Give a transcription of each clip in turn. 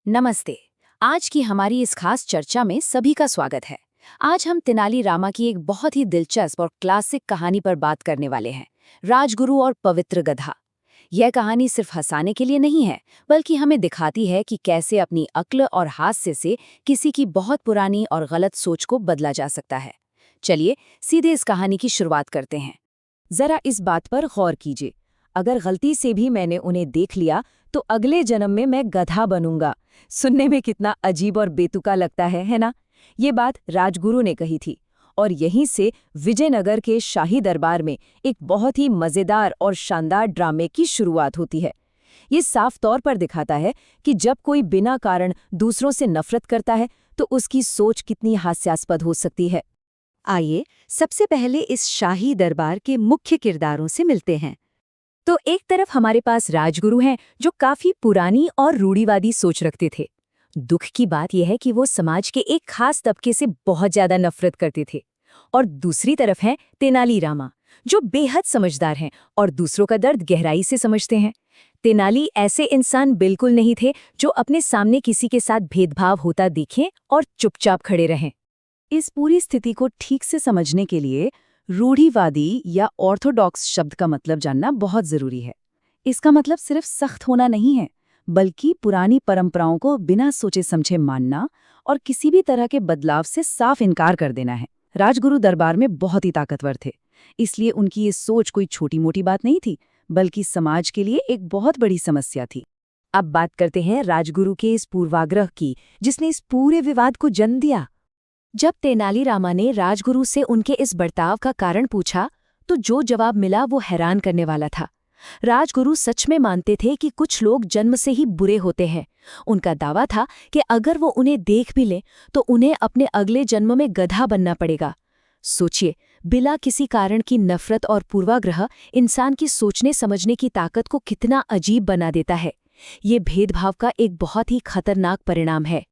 नमस्ते। आज की हमारी इस खास चर्चा में सभी का स्वागत है। आज हम तेनाली रामा की एक बहुत ही दिलचस्प और क्लासिक कहानी पर बात करने वाले हैं, राजगुरु और पवित्र गधा। यह कहानी सिर्फ हंसाने के लिए नहीं है, बल्कि हमें दिखाती है कि कैसे अपनी अक्ल और हास्य से किसी की बहुत पुरानी और गलत सोच को बदला जा सकता है। चलिए सीधे इस कहानी की शुरुआत करते हैं। जरा इस बात पर गौर कीजिए, अगर गलती से भी मैंने उन्हें देख लिया तो अगले जन्म में मैं गधा बनूंगा। सुनने में कितना अजीब और बेतुका लगता है ना? ये बात राजगुरु ने कही थी और यहीं से विजयनगर के शाही दरबार में एक बहुत ही मजेदार और शानदार ड्रामे की शुरुआत होती है। ये साफ तौर पर दिखाता है कि जब कोई बिना कारण दूसरों से नफरत करता है तो उसकी सोच कितनी हास्यास्पद हो सकती है। आइए सबसे पहले इस शाही दरबार के मुख्य किरदारों से मिलते हैं। तो एक तरफ हमारे पास राजगुरु हैं जो काफी पुरानी और रूढ़िवादी सोच रखते थे। दुख की बात यह है कि वो समाज के एक खास तबके से बहुत ज्यादा नफरत करते थे। और दूसरी तरफ हैं तेनाली रामा, जो बेहद समझदार हैं और दूसरों का दर्द गहराई से समझते हैं। तेनाली ऐसे इंसान बिल्कुल नहीं थे जो अपने सामने किसी के साथ भेदभाव होता दिखें और चुपचाप खड़े रहें। इस पूरी स्थिति को ठीक से समझने के लिए रूढ़िवादी या ऑर्थोडॉक्स शब्द का मतलब जानना बहुत जरूरी है। इसका मतलब सिर्फ सख्त होना नहीं है, बल्कि पुरानी परंपराओं को बिना सोचे समझे मानना और किसी भी तरह के बदलाव से साफ इनकार कर देना है। राजगुरु दरबार में बहुत ही ताकतवर थे, इसलिए उनकी ये सोच कोई छोटी मोटी बात नहीं थी, बल्कि समाज के लिए एक बहुत बड़ी समस्या थी। अब बात करते हैं राजगुरु के इस पूर्वाग्रह की, जिसने इस पूरे विवाद को जन्म दिया। जब तेनाली रामा ने राजगुरु से उनके इस बर्ताव का कारण पूछा, तो जो जवाब मिला वो हैरान करने वाला था। राजगुरु सच में मानते थे कि कुछ लोग जन्म से ही बुरे होते हैं। उनका दावा था कि अगर वो उन्हें देख भी लें तो उन्हें अपने अगले जन्म में गधा बनना पड़ेगा। सोचिए, बिना किसी कारण की नफरत और पूर्वाग्रह इंसान की सोचने समझने की ताकत को कितना अजीब बना देता है। ये भेदभाव का एक बहुत ही खतरनाक परिणाम है।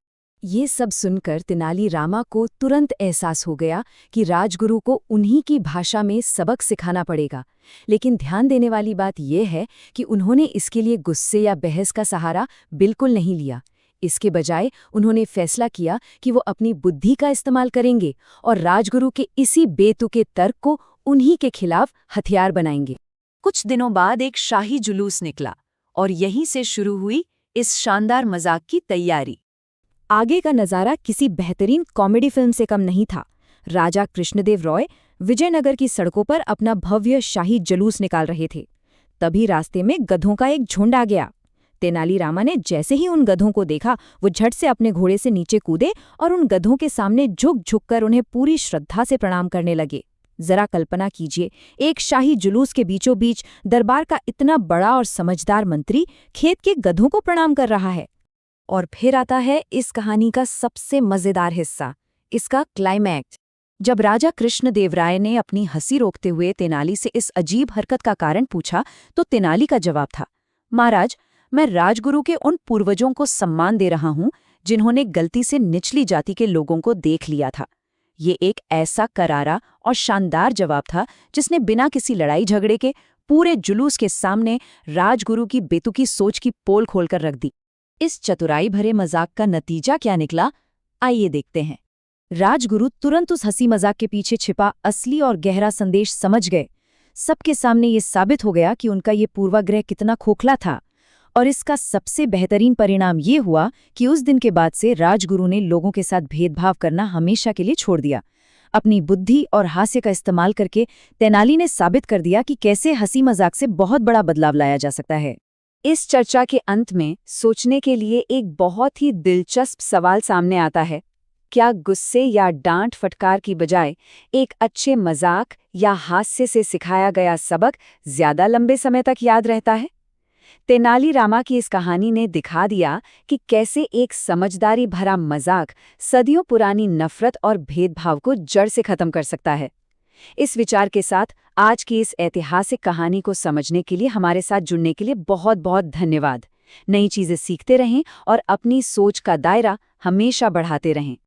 ये सब सुनकर तेनाली रामा को तुरंत एहसास हो गया कि राजगुरु को उन्हीं की भाषा में सबक सिखाना पड़ेगा। लेकिन ध्यान देने वाली बात यह है कि उन्होंने इसके लिए गुस्से या बहस का सहारा बिल्कुल नहीं लिया। इसके बजाय उन्होंने फैसला किया कि वो अपनी बुद्धि का इस्तेमाल करेंगे और राजगुरु के इसी बेतुके तर्क को उन्हीं के खिलाफ हथियार बनाएंगे। कुछ दिनों बाद एक शाही जुलूस निकला और यहीं से शुरू हुई इस शानदार मजाक की तैयारी। आगे का नज़ारा किसी बेहतरीन कॉमेडी फिल्म से कम नहीं था। राजा कृष्णदेव रॉय विजयनगर की सड़कों पर अपना भव्य शाही जुलूस निकाल रहे थे। तभी रास्ते में गधों का एक झुंड आ गया। तेनाली रामा ने जैसे ही उन गधों को देखा, वो झट से अपने घोड़े से नीचे कूदे और उन गधों के सामने झुक-झुक कर उन्हें पूरी श्रद्धा से प्रणाम करने लगे। जरा कल्पना कीजिए, एक शाही जुलूस के बीचों बीच दरबार का इतना बड़ा और समझदार मंत्री खेत के गधों को प्रणाम कर रहा है। और फिर आता है इस कहानी का सबसे मजेदार हिस्सा, इसका क्लाइमैक्स। जब राजा कृष्णदेवराय ने अपनी हंसी रोकते हुए तेनाली से इस अजीब हरकत का कारण पूछा, तो तेनाली का जवाब था, महाराज, मैं राजगुरु के उन पूर्वजों को सम्मान दे रहा हूं जिन्होंने गलती से निचली जाति के लोगों को देख लिया था। ये एक ऐसा करारा और शानदार जवाब था जिसने बिना किसी लड़ाई झगड़े के पूरे जुलूस के सामने राजगुरु की बेतुकी सोच की पोल खोलकर रख दी। इस चतुराई भरे मजाक का नतीजा क्या निकला, आइए देखते हैं। राजगुरु तुरंत उस हंसी मजाक के पीछे छिपा असली और गहरा संदेश समझ गए। सबके सामने ये साबित हो गया कि उनका ये पूर्वाग्रह कितना खोखला था। और इसका सबसे बेहतरीन परिणाम ये हुआ कि उस दिन के बाद से राजगुरु ने लोगों के साथ भेदभाव करना हमेशा के लिए छोड़ दिया। अपनी बुद्धि और हास्य का इस्तेमाल करके तेनाली ने साबित कर दिया कि कैसे हंसी मजाक से बहुत बड़ा बदलाव लाया जा सकता है। इस चर्चा के अंत में सोचने के लिए एक बहुत ही दिलचस्प सवाल सामने आता है। क्या गुस्से या डांट फटकार की बजाय एक अच्छे मजाक या हास्य से सिखाया गया सबक ज्यादा लंबे समय तक याद रहता है? तेनाली रामा की इस कहानी ने दिखा दिया कि कैसे एक समझदारी भरा मजाक सदियों पुरानी नफरत और भेदभाव को जड़ से खत्म कर सकता है। इस विचार के साथ आज की इस ऐतिहासिक कहानी को समझने के लिए हमारे साथ जुड़ने के लिए बहुत बहुत धन्यवाद। नई चीजें सीखते रहें और अपनी सोच का दायरा हमेशा बढ़ाते रहें।